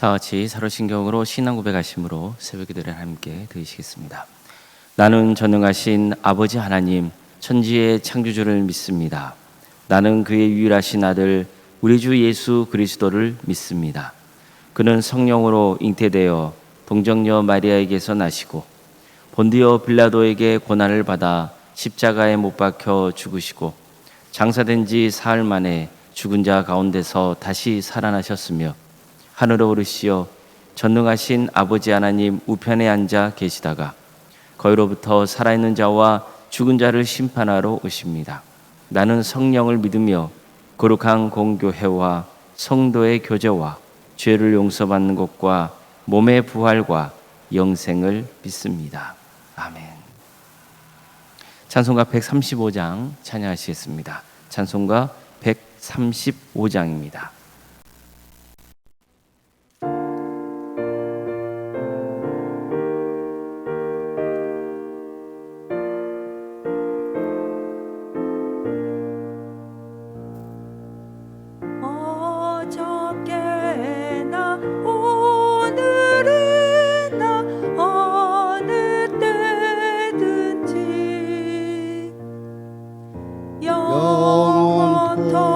다 같이 사로신경으로 신앙 고백하심으로 새벽 기도를 함께 드리시겠습니다. 나는 전능하신 아버지 하나님 천지의 창조주를 믿습니다. 나는 그의 유일하신 아들 우리 주 예수 그리스도를 믿습니다. 그는 성령으로 잉태되어 동정녀 마리아에게서 나시고 본디오 빌라도에게 고난을 받아 십자가에 못 박혀 죽으시고 장사된 지 사흘 만에 죽은 자 가운데서 다시 살아나셨으며 하늘에 오르시어 전능하신 아버지 하나님 우편에 앉아 계시다가 거기로부터 살아있는 자와 죽은 자를 심판하러 오십니다. 나는 성령을 믿으며 거룩한 공교회와 성도의 교제와 죄를 용서받는 것과 몸의 부활과 영생을 믿습니다. 아멘. 찬송가 135장 찬양하시겠습니다. 찬송가 135장입니다.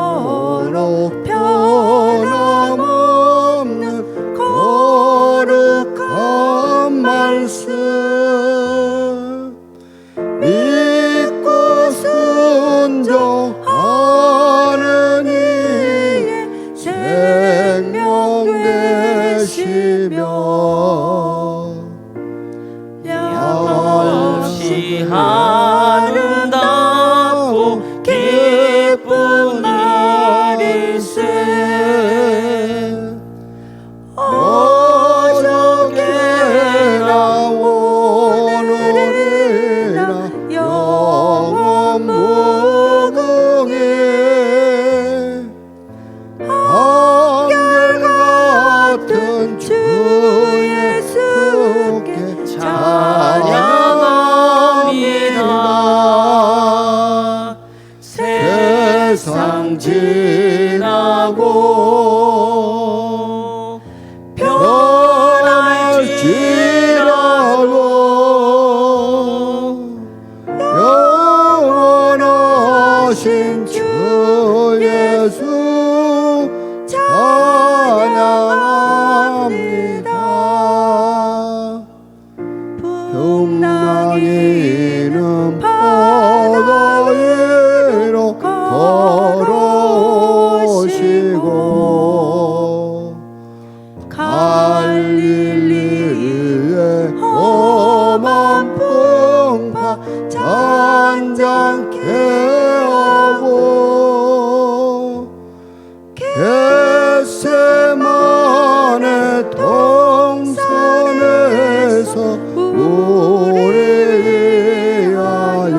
영원토록 변함없는 거룩한 말씀 믿고 순종하는 이의 생명 되시며 양없이 아름답고 기쁜 일일세 어저께나 오늘이나 영원 무궁해 한결같은 주 예수께 찬양합니다. 세상 지나고 변할지라도 영원하신 주 예수 찬양합니다. 풍랑이는 바다 위로 걸어오시고 갈릴리의 험한 풍파 잔잔케 하고 겟세마네 동산에서 우리 위하여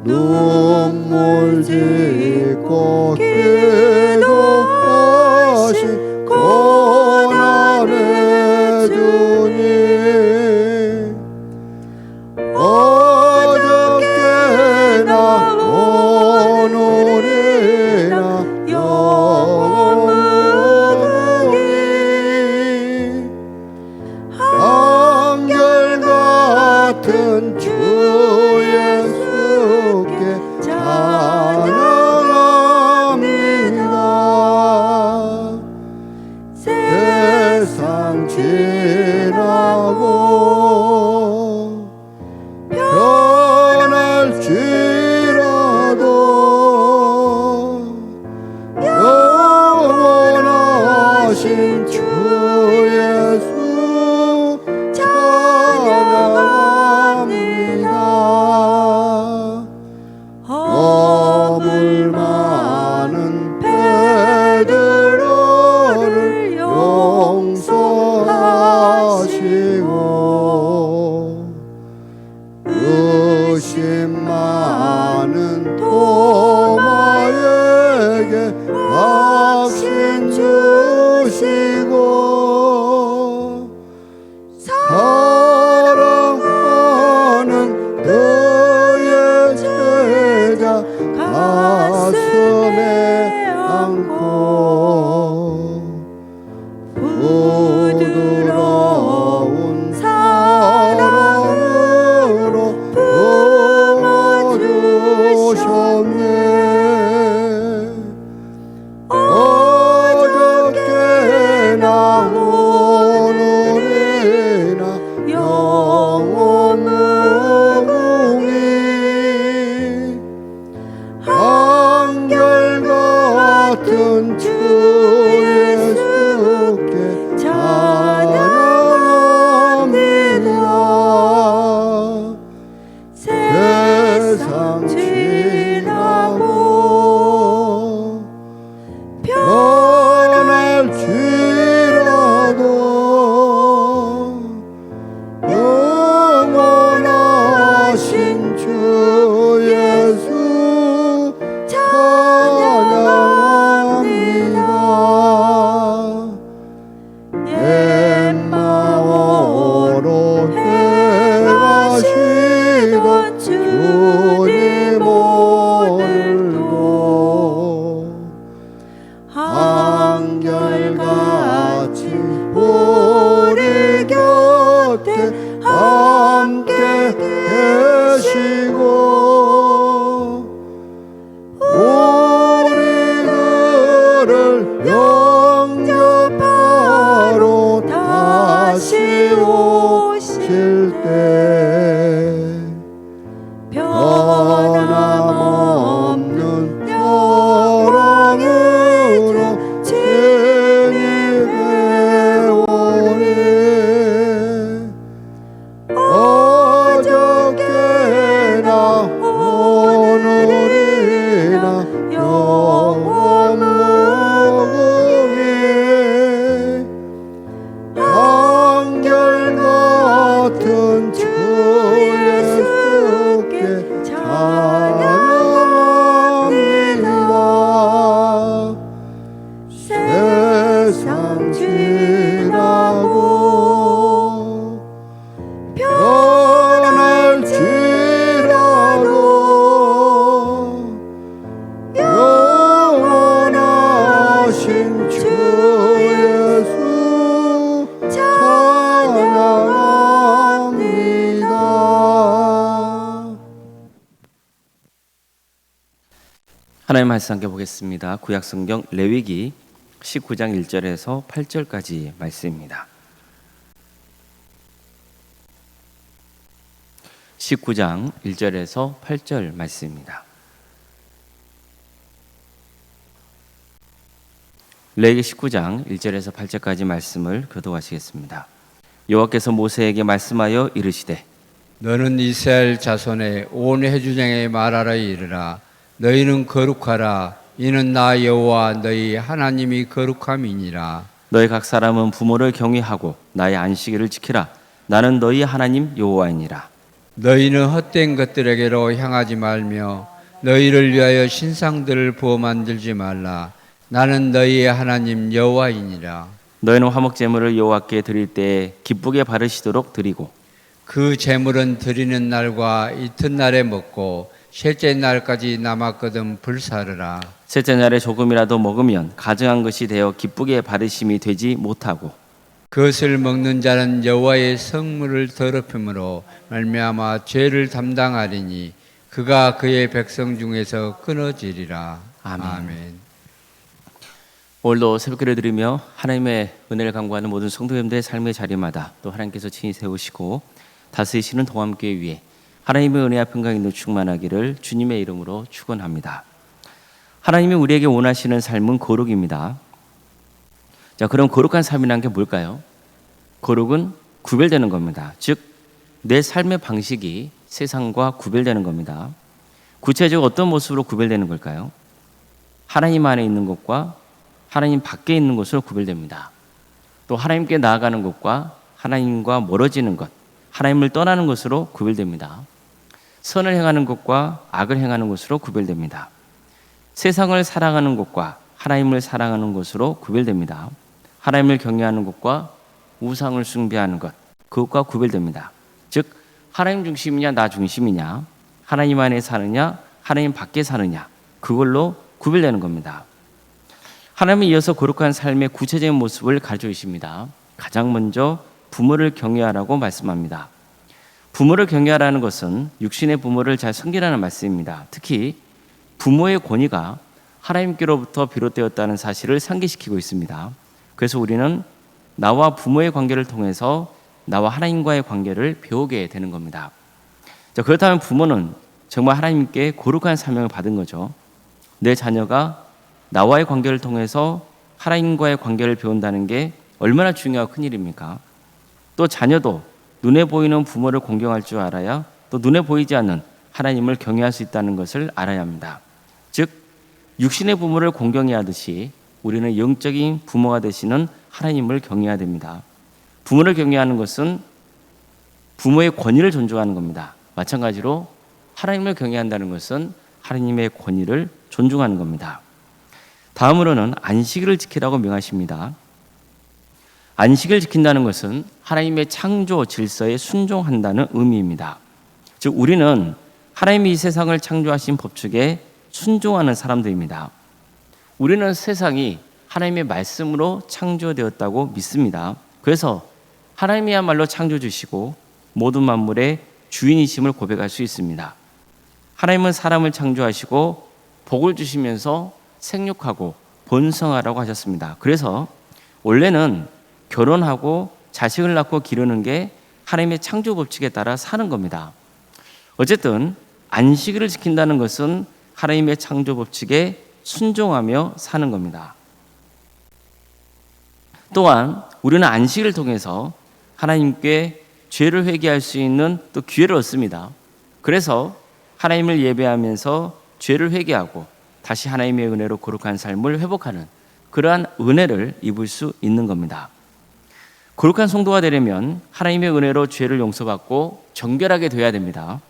눈물 짓고 기도하신 고난의 주님 어저께나 오늘이나 영원 무궁히 한결같은 주 예수께 찬양합니다. 하나님 말씀 함께 보겠습니다. 구약성경 레위기 19장 1절에서 8절까지 말씀입니다. 19장 1절에서 8절 말씀입니다. 레위기 19장 1절에서 8절까지 말씀을 교독하시겠습니다. 여호와께서 모세에게 말씀하여 이르시되 너는 이스라엘 자손의 온 회중에게 말하라 이르라. 너희는 거룩하라. 이는 나 여호와 너희 하나님이 거룩함이니라. 너희 각 사람은 부모를 경외하고 나의 안식일을 지키라. 나는 너희 하나님 여호와이니라. 너희는 헛된 것들에게로 향하지 말며 너희를 위하여 신상들을 부어 만들지 말라. 나는 너희의 하나님 여호와이니라. 너희는 화목 제물을 여호와께 드릴 때에 기쁘게 바르시도록 드리고 그 제물은 드리는 날과 이튿날에 먹고 셋째 날까지 남았거든 불사르라. 셋째 날에 조금이라도 먹으면 가증한 것이 되어 기쁘게 바르심이 되지 못하고 그것을 먹는 자는 여호와의 성물을 더럽힘으로 말미암아 죄를 담당하리니 그가 그의 백성 중에서 끊어지리라. 아멘. 오늘도 새벽기를 드리며 하나님의 은혜를 간구하는 모든 성도님들의 삶의 자리마다 또 하나님께서 친히 세우시고 다스리시는 동함교회 위에 하나님의 은혜와 평강이 충만하기를 주님의 이름으로 축원합니다. 하나님이 우리에게 원하시는 삶은 거룩입니다. 자, 그럼 거룩한 삶이란 게 뭘까요? 거룩은 구별되는 겁니다. 즉, 내 삶의 방식이 세상과 구별되는 겁니다. 구체적으로 어떤 모습으로 구별되는 걸까요? 하나님 안에 있는 것과 하나님 밖에 있는 것으로 구별됩니다. 또 하나님께 나아가는 것과 하나님과 멀어지는 것, 하나님을 떠나는 것으로 구별됩니다. 선을 행하는 것과 악을 행하는 것으로 구별됩니다. 세상을 사랑하는 것과 하나님을 사랑하는 것으로 구별됩니다. 하나님을 경외하는 것과 우상을 숭배하는 것, 그것과 구별됩니다. 즉, 하나님 중심이냐 나 중심이냐, 하나님 안에 사느냐 하나님 밖에 사느냐, 그걸로 구별되는 겁니다. 하나님은 이어서 거룩한 삶의 구체적인 모습을 가르쳐 주십니다. 가장 먼저 부모를 경외하라고 말씀합니다. 부모를 경외하라는 것은 육신의 부모를 잘 섬기라는 말씀입니다. 특히 부모의 권위가 하나님께로부터 비롯되었다는 사실을 상기시키고 있습니다. 그래서 우리는 나와 부모의 관계를 통해서 나와 하나님과의 관계를 배우게 되는 겁니다. 자, 그렇다면 부모는 정말 하나님께 거룩한 사명을 받은 거죠. 내 자녀가 나와의 관계를 통해서 하나님과의 관계를 배운다는 게 얼마나 중요하고 큰일입니까? 또 자녀도 눈에 보이는 부모를 공경할 줄 알아야 또 눈에 보이지 않는 하나님을 경외할 수 있다는 것을 알아야 합니다. 즉, 육신의 부모를 공경해야 하듯이 우리는 영적인 부모가 되시는 하나님을 경외해야 됩니다. 부모를 경외하는 것은 부모의 권위를 존중하는 겁니다. 마찬가지로 하나님을 경외한다는 것은 하나님의 권위를 존중하는 겁니다. 다음으로는 안식일을 지키라고 명하십니다. 안식을 지킨다는 것은 하나님의 창조 질서에 순종한다는 의미입니다. 즉, 우리는 하나님이 이 세상을 창조하신 법칙에 순종하는 사람들입니다. 우리는 세상이 하나님의 말씀으로 창조되었다고 믿습니다. 그래서 하나님이야말로 창조주시고 모든 만물의 주인이심을 고백할 수 있습니다. 하나님은 사람을 창조하시고 복을 주시면서 생육하고 번성하라고 하셨습니다. 그래서 원래는 결혼하고 자식을 낳고 기르는 게 하나님의 창조 법칙에 따라 사는 겁니다. 어쨌든 안식일을 지킨다는 것은 하나님의 창조 법칙에 순종하며 사는 겁니다. 또한 우리는 안식일을 통해서 하나님께 죄를 회개할 수 있는 또 기회를 얻습니다. 그래서 하나님을 예배하면서 죄를 회개하고 다시 하나님의 은혜로 거룩한 삶을 회복하는 그러한 은혜를 입을 수 있는 겁니다. 거룩한 성도가 되려면 하나님의 은혜로 죄를 용서받고 정결하게 되어야 됩니다.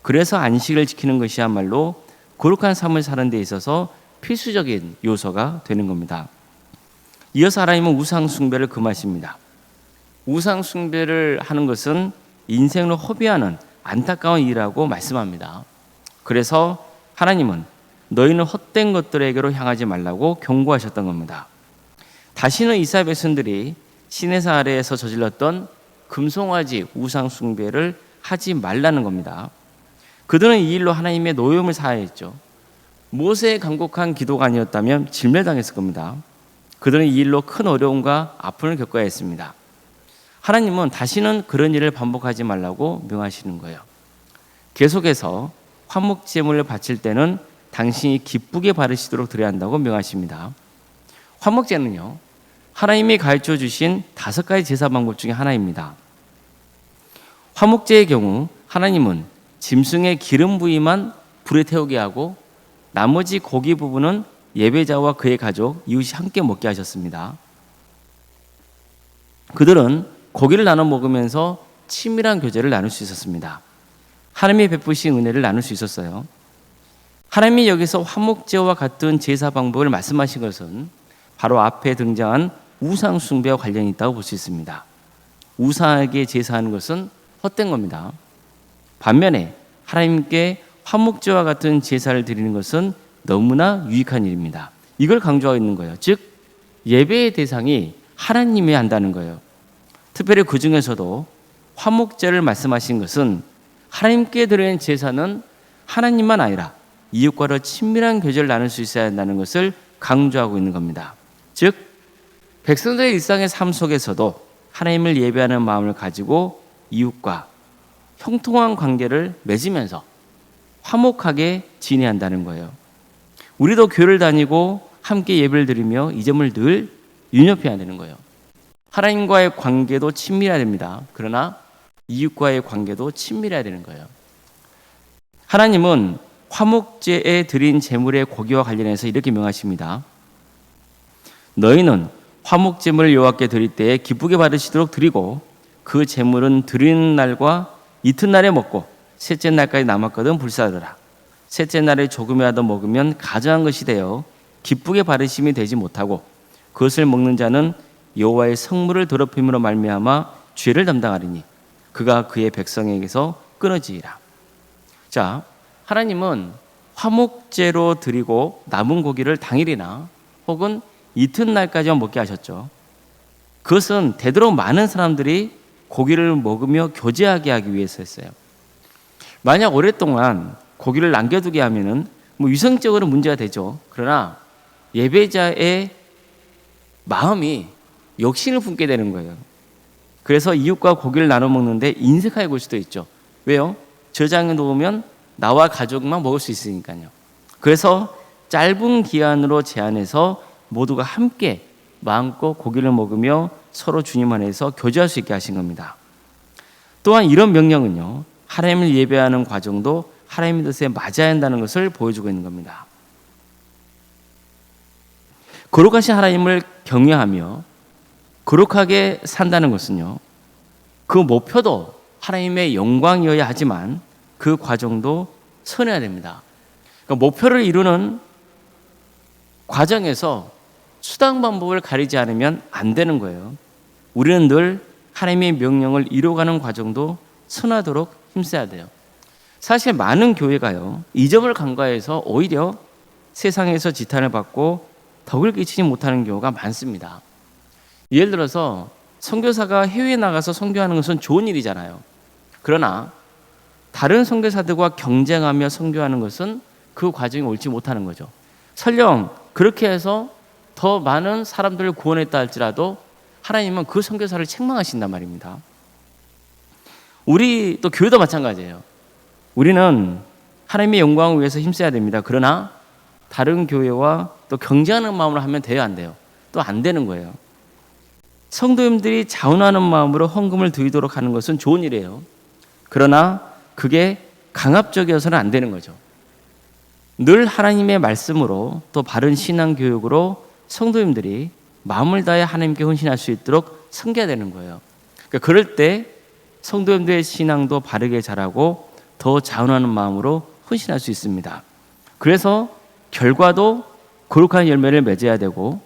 그래서 안식을 지키는 것이야말로 거룩한 삶을 사는 데 있어서 필수적인 요소가 되는 겁니다. 이어서 하나님은 우상 숭배를 금하십니다. 우상 숭배를 하는 것은 인생을 허비하는 안타까운 일이라고 말씀합니다. 그래서 하나님은 너희는 헛된 것들에게로 향하지 말라고 경고하셨던 겁니다. 다시는 이스라엘 백성들이 시내산 아래에서 저질렀던 금송아지 우상 숭배를 하지 말라는 겁니다. 그들은 이 일로 하나님의 노여움을 사하였죠. 모세의 간곡한 기도가 아니었다면 질멸당했을 겁니다. 그들은 이 일로 큰 어려움과 아픔을 겪어야 했습니다. 하나님은 다시는 그런 일을 반복하지 말라고 명하시는 거예요. 계속해서 화목제물을 바칠 때는 당신이 기쁘게 바르시도록 드려야 한다고 명하십니다. 화목제는요, 하나님이 가르쳐 주신 5가지 제사 방법 중에 하나입니다. 화목제의 경우 하나님은 짐승의 기름 부위만 불에 태우게 하고 나머지 고기 부분은 예배자와 그의 가족, 이웃이 함께 먹게 하셨습니다. 그들은 고기를 나눠 먹으면서 친밀한 교제를 나눌 수 있었습니다. 하나님이 베푸신 은혜를 나눌 수 있었어요. 하나님이 여기서 화목제와 같은 제사 방법을 말씀하신 것은 바로 앞에 등장한 우상 숭배와 관련이 있다고 볼 수 있습니다. 우상에게 제사하는 것은 헛된 겁니다. 반면에 하나님께 화목제와 같은 제사를 드리는 것은 너무나 유익한 일입니다. 이걸 강조하고 있는 거예요. 즉 예배의 대상이 하나님이 한다는 거예요. 특별히 그 중에서도 화목제를 말씀하신 것은 하나님께 드리는 제사는 하나님만 아니라 이웃과도 친밀한 교제를 나눌 수 있어야 한다는 것을 강조하고 있는 겁니다. 즉 백성들의 일상의 삶 속에서도 하나님을 예배하는 마음을 가지고 이웃과 형통한 관계를 맺으면서 화목하게 지내야 한다는 거예요. 우리도 교회를 다니고 함께 예배를 드리며 이 점을 늘 윤협해야 되는 거예요. 하나님과의 관계도 친밀해야 됩니다. 그러나 이웃과의 관계도 친밀해야 되는 거예요. 하나님은 화목제에 드린 제물의 고기와 관련해서 이렇게 명하십니다. 너희는 화목제물을 여호와께 드릴 때에 기쁘게 받으시도록 드리고 그 제물은 드리는 날과 이튿날에 먹고 셋째 날까지 남았거든 불사르라. 셋째 날에 조금이라도 먹으면 가증한 것이 되어 기쁘게 받으심이 되지 못하고 그것을 먹는 자는 여호와의 성물을 더럽힘으로 말미암아 죄를 담당하리니 그가 그의 백성에게서 끊어지리라. 자, 하나님은 화목제로 드리고 남은 고기를 당일이나 혹은 이튿날까지만 먹게 하셨죠. 그것은 되도록 많은 사람들이 고기를 먹으며 교제하게 하기 위해서 했어요. 만약 오랫동안 고기를 남겨두게 하면은 위생적으로 문제가 되죠. 그러나 예배자의 마음이 욕심을 품게 되는 거예요. 그래서 이웃과 고기를 나눠 먹는데 인색하게 볼 수도 있죠. 왜요? 저장해 놓으면 나와 가족만 먹을 수 있으니까요. 그래서 짧은 기한으로 제한해서 모두가 함께 마음껏 고기를 먹으며 서로 주님 안에서 교제할 수 있게 하신 겁니다. 또한 이런 명령은요, 하나님을 예배하는 과정도 하나님의 뜻에 맞아야 한다는 것을 보여주고 있는 겁니다. 거룩하신 하나님을 경외하며 거룩하게 산다는 것은요, 그 목표도 하나님의 영광이어야 하지만 그 과정도 선해야 됩니다. 그러니까 목표를 이루는 과정에서 수단 방법을 가리지 않으면 안 되는 거예요. 우리는 늘 하나님의 명령을 이루어가는 과정도 선하도록 힘써야 돼요. 사실 많은 교회가요, 이 점을 간과해서 오히려 세상에서 지탄을 받고 덕을 끼치지 못하는 경우가 많습니다. 예를 들어서 선교사가 해외에 나가서 선교하는 것은 좋은 일이잖아요. 그러나 다른 선교사들과 경쟁하며 선교하는 것은 그 과정이 옳지 못하는 거죠. 설령 그렇게 해서 더 많은 사람들을 구원했다 할지라도 하나님은 그 선교사를 책망하신단 말입니다. 우리 또 교회도 마찬가지예요. 우리는 하나님의 영광을 위해서 힘써야 됩니다. 그러나 다른 교회와 또 경쟁하는 마음으로 하면 돼요, 안 돼요? 또 안 되는 거예요. 성도님들이 자원하는 마음으로 헌금을 드리도록 하는 것은 좋은 일이에요. 그러나 그게 강압적이어서는 안 되는 거죠. 늘 하나님의 말씀으로 또 바른 신앙 교육으로 성도님들이 마음을 다해 하나님께 헌신할 수 있도록 섬겨야 되는 거예요. 그러니까 그럴 때 성도님들의 신앙도 바르게 자라고 더 자원하는 마음으로 헌신할 수 있습니다. 그래서 결과도 거룩한 열매를 맺어야 되고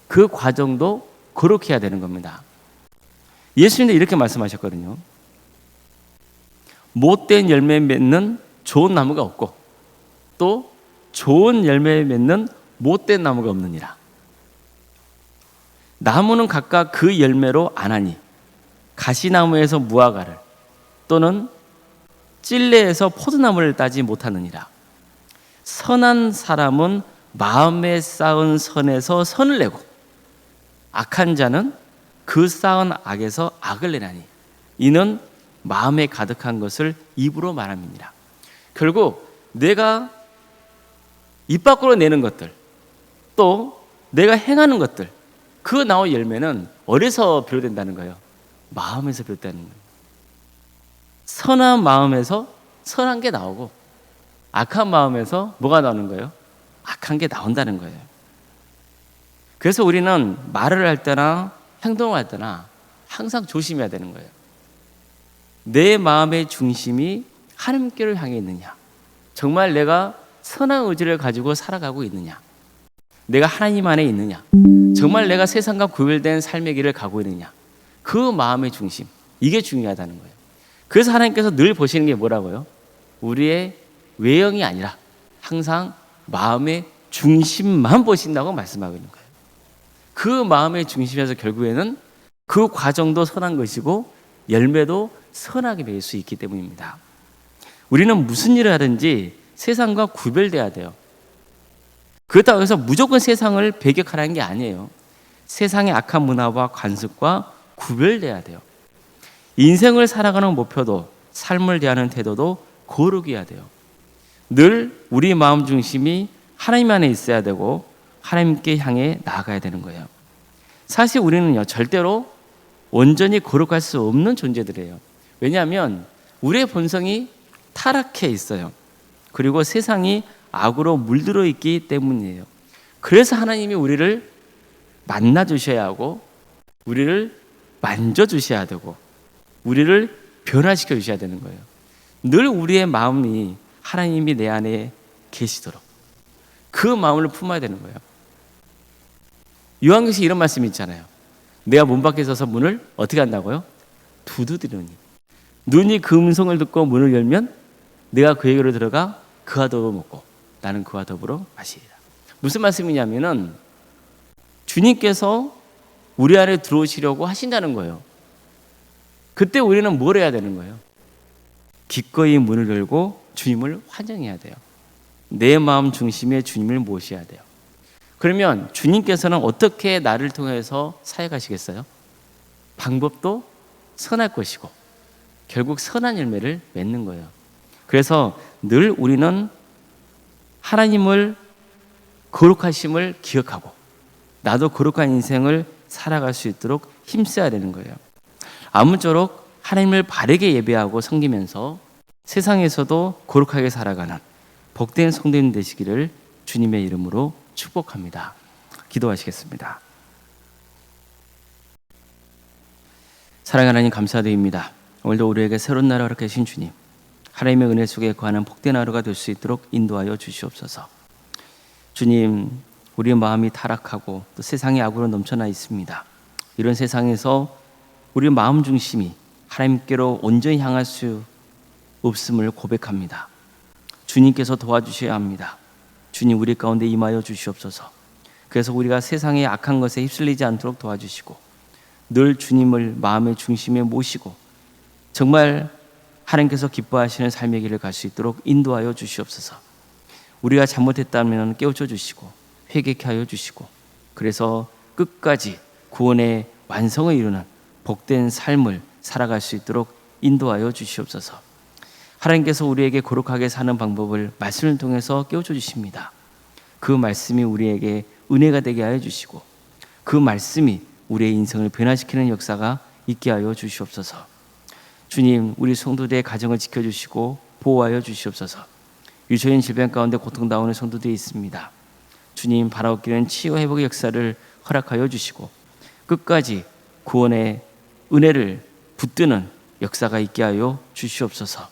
그 과정도 거룩해야 되는 겁니다. 예수님도 이렇게 말씀하셨거든요. 못된 열매 맺는 좋은 나무가 없고 또 좋은 열매 맺는 못된 나무가 없느니라. 나무는 각각 그 열매로 아나니 가시나무에서 무화과를 또는 찔레에서 포도나무를 따지 못하느니라. 선한 사람은 마음에 쌓은 선에서 선을 내고 악한 자는 그 쌓은 악에서 악을 내나니 이는 마음에 가득한 것을 입으로 말함이니라. 결국 내가 입 밖으로 내는 것들, 또 내가 행하는 것들, 그 나올 열매는 어디서 비롯된다는 거예요? 마음에서 비롯되는 거예요. 선한 마음에서 선한 게 나오고 악한 마음에서 뭐가 나오는 거예요? 악한 게 나온다는 거예요. 그래서 우리는 말을 할 때나 행동을 할 때나 항상 조심해야 되는 거예요. 내 마음의 중심이 하나님께를 향해 있느냐, 정말 내가 선한 의지를 가지고 살아가고 있느냐, 내가 하나님 안에 있느냐, 정말 내가 세상과 구별된 삶의 길을 가고 있느냐, 그 마음의 중심, 이게 중요하다는 거예요. 그래서 하나님께서 늘 보시는 게 뭐라고요? 우리의 외형이 아니라 항상 마음의 중심만 보신다고 말씀하고 있는 거예요. 그 마음의 중심에서 결국에는 그 과정도 선한 것이고 열매도 선하게 맺을 수 있기 때문입니다. 우리는 무슨 일을 하든지 세상과 구별돼야 돼요. 그렇다고 해서 무조건 세상을 배격하라는 게 아니에요. 세상의 악한 문화와 관습과 구별돼야 돼요. 인생을 살아가는 목표도 삶을 대하는 태도도 거룩해야 해야 돼요. 늘 우리 마음 중심이 하나님 안에 있어야 되고 하나님께 향해 나아가야 되는 거예요. 사실 우리는요, 절대로 온전히 거룩할 수 없는 존재들이에요. 왜냐하면 우리의 본성이 타락해 있어요. 그리고 세상이 악으로 물들어 있기 때문이에요. 그래서 하나님이 우리를 만나 주셔야 하고 우리를 만져 주셔야 되고 우리를 변화시켜 주셔야 되는 거예요. 늘 우리의 마음이 하나님이 내 안에 계시도록 그 마음을 품어야 되는 거예요. 요한계시록에 이런 말씀이 있잖아요. 내가 문 밖에 서서 문을 어떻게 한다고요? 두드리노니 눈이 그 음성을 듣고 문을 열면 내가 그에게로 들어가 그와 더불어 먹고 나는 그와 더불어 마시리라. 무슨 말씀이냐면은 주님께서 우리 안에 들어오시려고 하신다는 거예요. 그때 우리는 뭘 해야 되는 거예요? 기꺼이 문을 열고 주님을 환영해야 돼요. 내 마음 중심에 주님을 모셔야 돼요. 그러면 주님께서는 어떻게 나를 통해서 사역하시겠어요? 방법도 선할 것이고 결국 선한 열매를 맺는 거예요. 그래서 늘 우리는 하나님을 거룩하심을 기억하고 나도 거룩한 인생을 살아갈 수 있도록 힘써야 되는 거예요. 아무쪼록 하나님을 바르게 예배하고 섬기면서 세상에서도 거룩하게 살아가는 복된 성도님 되시기를 주님의 이름으로 축복합니다. 기도하시겠습니다. 사랑하는 하나님 감사드립니다. 오늘도 우리에게 새로운 날을 허락하신 주님, 하나님의 은혜 속에 거하는 복된 하루가 될 수 있도록 인도하여 주시옵소서. 주님, 우리의 마음이 타락하고 또 세상의 악으로 넘쳐나 있습니다. 이런 세상에서 우리 마음 중심이 하나님께로 온전히 향할 수 없음을 고백합니다. 주님께서 도와주셔야 합니다. 주님, 우리 가운데 임하여 주시옵소서. 그래서 우리가 세상의 악한 것에 휩쓸리지 않도록 도와주시고 늘 주님을 마음의 중심에 모시고 정말 하나님께서 기뻐하시는 삶의 길을 갈 수 있도록 인도하여 주시옵소서. 우리가 잘못했다면 깨우쳐 주시고 회개케 하여 주시고 그래서 끝까지 구원의 완성을 이루는 복된 삶을 살아갈 수 있도록 인도하여 주시옵소서. 하나님께서 우리에게 거룩하게 사는 방법을 말씀을 통해서 깨우쳐 주십니다. 그 말씀이 우리에게 은혜가 되게 하여 주시고 그 말씀이 우리의 인생을 변화시키는 역사가 있게 하여 주시옵소서. 주님, 우리 성도들의 가정을 지켜주시고 보호하여 주시옵소서. 유초인 질병 가운데 고통당하는 성도들이 있습니다. 주님, 바라옵기는 치유 회복의 역사를 허락하여 주시고 끝까지 구원의 은혜를 붙드는 역사가 있게 하여 주시옵소서.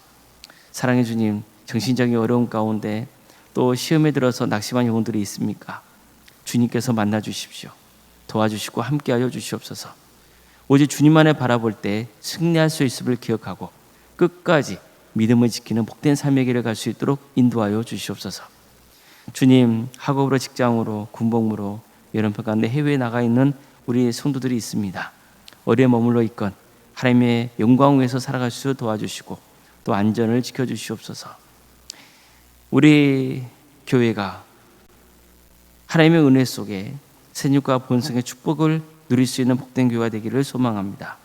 사랑의 주님, 정신적인 어려움 가운데 또 시험에 들어서 낙심한 영혼들이 있습니까? 주님께서 만나 주십시오. 도와주시고 함께하여 주시옵소서. 오직 주님만을 바라볼 때 승리할 수 있음을 기억하고 끝까지 믿음을 지키는 복된 삶의 길을 갈 수 있도록 인도하여 주시옵소서. 주님, 학업으로 직장으로 군복무로 여름편 가운데 해외에 나가 있는 우리 성도들이 있습니다. 어디에 머물러 있건 하나님의 영광을 위해서 살아갈 수 도와주시고 또 안전을 지켜주시옵소서. 우리 교회가 하나님의 은혜 속에 생육과 본성의 축복을 누릴 수 있는 복된 교회가 되기를 소망합니다.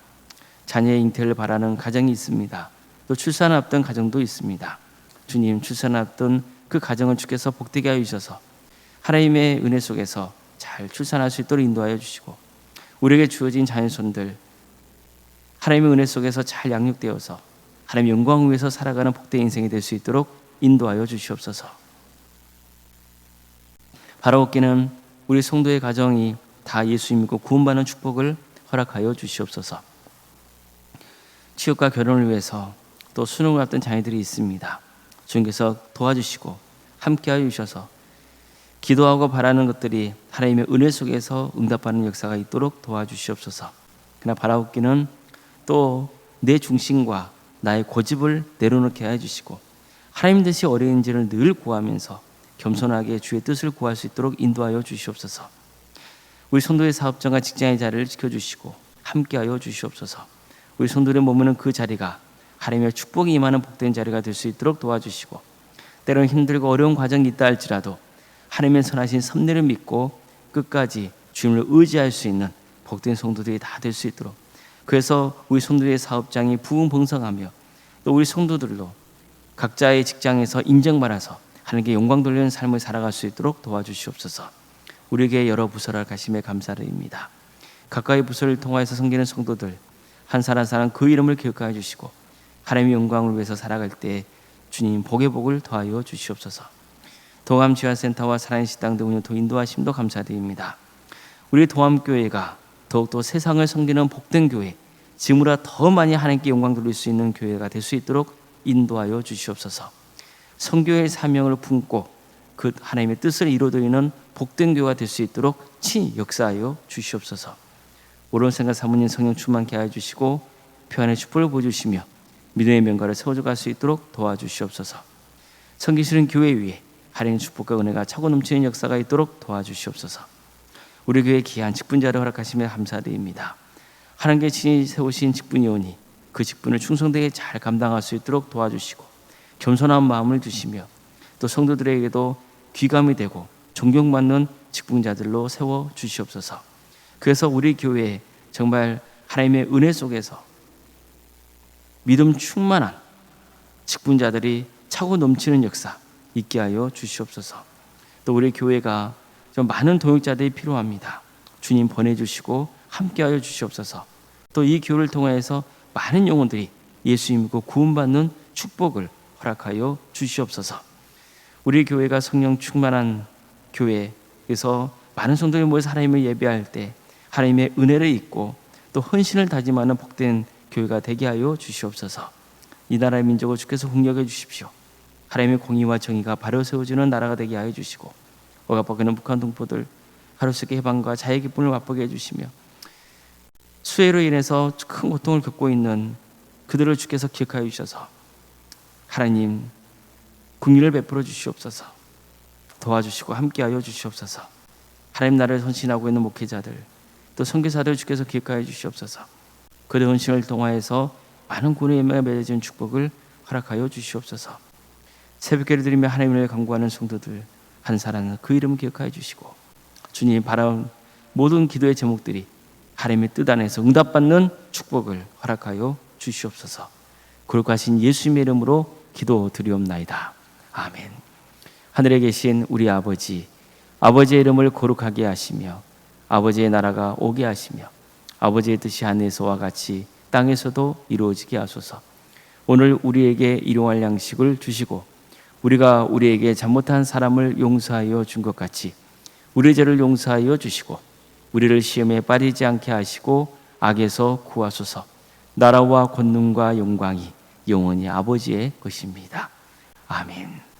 자녀의 잉태를 바라는 가정이 있습니다. 또 출산을 앞둔 가정도 있습니다. 주님, 출산을 앞둔 그 가정을 주께서 복되게 하여 주셔서 하나님의 은혜 속에서 잘 출산할 수 있도록 인도하여 주시고, 우리에게 주어진 자녀손들 하나님의 은혜 속에서 잘 양육되어서 하나님의 영광을 위해서 살아가는 복된 인생이 될 수 있도록 인도하여 주시옵소서. 바라옵기는 우리 성도의 가정이 다 예수 믿고 구원받는 축복을 허락하여 주시옵소서. 취업과 결혼을 위해서 또 수능을 앞둔 자녀들이 있습니다. 주님께서 도와주시고 함께하여 주셔서 기도하고 바라는 것들이 하나님의 은혜 속에서 응답받는 역사가 있도록 도와주시옵소서. 그러나 바라옵기는 또 내 중심과 나의 고집을 내려놓게 해주시고 하나님 뜻이 어려운지를 늘 구하면서 겸손하게 주의 뜻을 구할 수 있도록 인도하여 주시옵소서. 우리 성도의 사업장과 직장의 자리를 지켜주시고 함께하여 주시옵소서. 우리 성도들의 머무는 그 자리가 하나님의 축복이 임하는 복된 자리가 될 수 있도록 도와주시고, 때로는 힘들고 어려운 과정이 있다 할지라도 하나님의 선하신 섭리를 믿고 끝까지 주님을 의지할 수 있는 복된 성도들이 다 될 수 있도록, 그래서 우리 성도들의 사업장이 부흥번성하며 또 우리 성도들로 각자의 직장에서 인정받아서 하나님께 영광 돌리는 삶을 살아갈 수 있도록 도와주시옵소서. 우리에게 여러 부서를 가심에 감사드립니다. 각각의 부서를 통하여서 섬기는 성도들 한 사람 한 사람 그 이름을 기억하여 주시고 하나님의 영광을 위해서 살아갈 때 주님 복의 복을 더하여 주시옵소서. 도감지원센터와 사랑의 식당 등 운영 인도하심도 감사드립니다. 우리 도암교회가 더욱더 세상을 섬기는 복된 교회, 지금보다 더 많이 하나님께 영광 돌릴 수 있는 교회가 될 수 있도록 인도하여 주시옵소서. 선교의 사명을 품고 그 하나님의 뜻을 이루어드리는 복된 교회가 될 수 있도록 친히 역사하여 주시옵소서. 옳은 생각 사모님 성령 충만케 하여 주시고 평안의 축복을 보여주시며 믿음의 명가를 세워져갈 수 있도록 도와주시옵소서. 섬기시는 교회 위에 하나님의 축복과 은혜가 차고 넘치는 역사가 있도록 도와주시옵소서. 우리 교회 귀한 직분자를 허락하시며 감사드립니다. 하나님께 친히 세우신 직분이오니 그 직분을 충성되게 잘 감당할 수 있도록 도와주시고 겸손한 마음을 주시며 또 성도들에게도 귀감이 되고 존경받는 직분자들로 세워 주시옵소서. 그래서 우리 교회에 정말 하나님의 은혜 속에서 믿음 충만한 직분자들이 차고 넘치는 역사 있게 하여 주시옵소서. 또 우리 교회가 좀 많은 동역자들이 필요합니다. 주님 보내주시고 함께하여 주시옵소서. 또 이 교회를 통해서 많은 영혼들이 예수 믿고 구원받는 축복을 허락하여 주시옵소서. 우리 교회가 성령 충만한 교회에서 많은 성도들이 모여서 하나님을 예배할 때 하나님의 은혜를 잊고 또 헌신을 다짐하는 복된 교회가 되게 하여 주시옵소서. 이 나라의 민족을 주께서 공격해 주십시오. 하나님의 공의와 정의가 바로 세워지는 나라가 되게 하여 주시고 억압받는 북한 동포들 하루속의 해방과 자유의 기쁨을 맛보게 해주시며 수해로 인해서 큰 고통을 겪고 있는 그들을 주께서 기억하여 주셔서 하나님 긍휼을 베풀어 주시옵소서. 도와주시고 함께하여 주시옵소서. 하나님 나라를 헌신하고 있는 목회자들 또 선교사들 주께서 기억하여 주시옵소서. 그들의 헌신을 통하여서 많은 구원의 열매가 맺어진 축복을 허락하여 주시옵소서. 새벽기를 드리며 하나님을 간구하는 성도들 한 사람 그 이름을 기억하여 주시고 주님 바라온 모든 기도의 제목들이 하나님의 뜻 안에서 응답받는 축복을 허락하여 주시옵소서. 거룩하신 예수님의 이름으로 기도드리옵나이다. 아멘. 하늘에 계신 우리 아버지, 아버지의 이름을 거룩하게 하시며 아버지의 나라가 오게 하시며 아버지의 뜻이 하늘에서와 같이 땅에서도 이루어지게 하소서. 오늘 우리에게 일용할 양식을 주시고 우리가 우리에게 잘못한 사람을 용서하여 준 것 같이 우리의 죄를 용서하여 주시고 우리를 시험에 빠지지 않게 하시고 악에서 구하소서. 나라와 권능과 영광이 영원히 아버지의 것입니다. 아멘.